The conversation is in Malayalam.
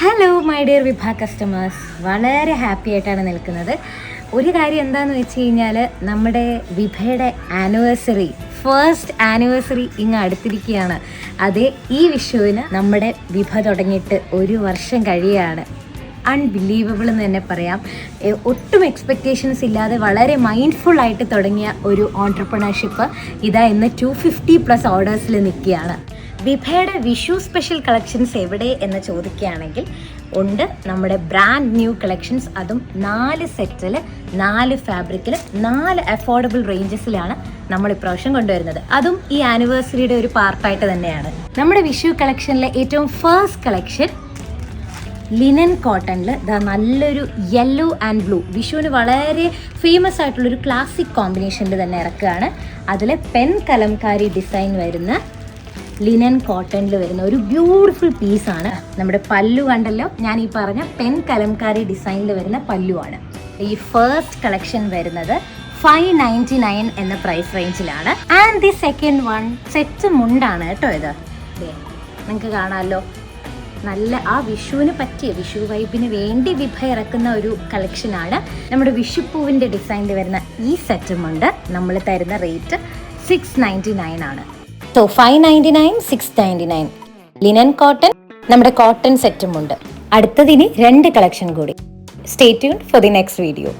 Hello my dear Vibha customers, വളരെ ഹാപ്പി ആയിട്ടാണ് നിൽക്കുന്നത്. ഒരു കാര്യം എന്താണെന്ന് വെച്ച് കഴിഞ്ഞാൽ, നമ്മുടെ വിഭയുടെ ഫസ്റ്റ് ആനിവേഴ്സറി ഇങ്ങ് അടുത്തിരിക്കുകയാണ്. അതേ ഈ വിഷുവിന് നമ്മുടെ വിഭ തുടങ്ങിയിട്ട് 1 വർഷം കഴിയുകയാണ്. അൺബിലീവബിൾ എന്ന് തന്നെ പറയാം. ഒട്ടും എക്സ്പെക്റ്റേഷൻസ് ഇല്ലാതെ വളരെ മൈൻഡ്ഫുള്ളായിട്ട് തുടങ്ങിയ ഒരു ഓൺട്രപ്രണർഷിപ്പ് ഇതാ ഇന്ന് 250+ ഓർഡേഴ്സിൽ നിൽക്കുകയാണ്. വിഭയുടെ വിഷു സ്പെഷ്യൽ കളക്ഷൻസ് എവിടെ എന്ന് ചോദിക്കുകയാണെങ്കിൽ ഉണ്ട്. നമ്മുടെ ബ്രാൻഡ് ന്യൂ കളക്ഷൻസ്, അതും 4 സെറ്റിൽ 4 ഫാബ്രിക്കിൽ 4 അഫോർഡബിൾ റേഞ്ചസിലാണ് നമ്മൾ ഇപ്രാവശ്യം കൊണ്ടുവരുന്നത്. അതും ഈ ആനിവേഴ്സറിയുടെ ഒരു പാർട്ടായിട്ട് തന്നെയാണ്. നമ്മുടെ വിഷു കളക്ഷനിലെ ഏറ്റവും ഫസ്റ്റ് കളക്ഷൻ ലിനൻ കോട്ടണിൽ നല്ലൊരു യെല്ലോ ആൻഡ് ബ്ലൂ, വിഷുവിന് വളരെ ഫേമസ് ആയിട്ടുള്ളൊരു ക്ലാസിക് കോമ്പിനേഷനിൽ തന്നെ ഇറക്കുകയാണ്. അതിൽ പെൻ കലംകാരി ഡിസൈൻ വരുന്ന ലിനൻ കോട്ടണിൽ വരുന്ന ഒരു ബ്യൂട്ടിഫുൾ പീസാണ്. നമ്മുടെ പല്ലു കണ്ടല്ലോ, ഞാൻ ഈ പറഞ്ഞ പെൻ കലംകാരി ഡിസൈനിൽ വരുന്ന പല്ലുവാണ്. ഈ ഫസ്റ്റ് കളക്ഷൻ വരുന്നത് 599 എന്ന പ്രൈസ് റേഞ്ചിലാണ്. And the second one set മുണ്ടാണ് കേട്ടോ. ഇത് നിങ്ങൾക്ക് കാണാമല്ലോ, നല്ല ആ വിഷുവിന് പറ്റിയ, വിഷു വൈബിന് വേണ്ടി വിഭ ഇറക്കുന്ന ഒരു കളക്ഷനാണ്. നമ്മുടെ വിഷുപ്പൂവിൻ്റെ ഡിസൈനിൽ വരുന്ന ഈ സെറ്റുമുണ്ട് നമ്മൾ തരുന്ന റേറ്റ് 699 ആണ്. സോ 599, 699 ലിനൻ കോട്ടൺ, നമ്മുടെ കോട്ടൺ സെറ്റുമുണ്ട്. അടുത്തതിന് 2 കളക്ഷൻ കൂടി. Stay tuned for the next video.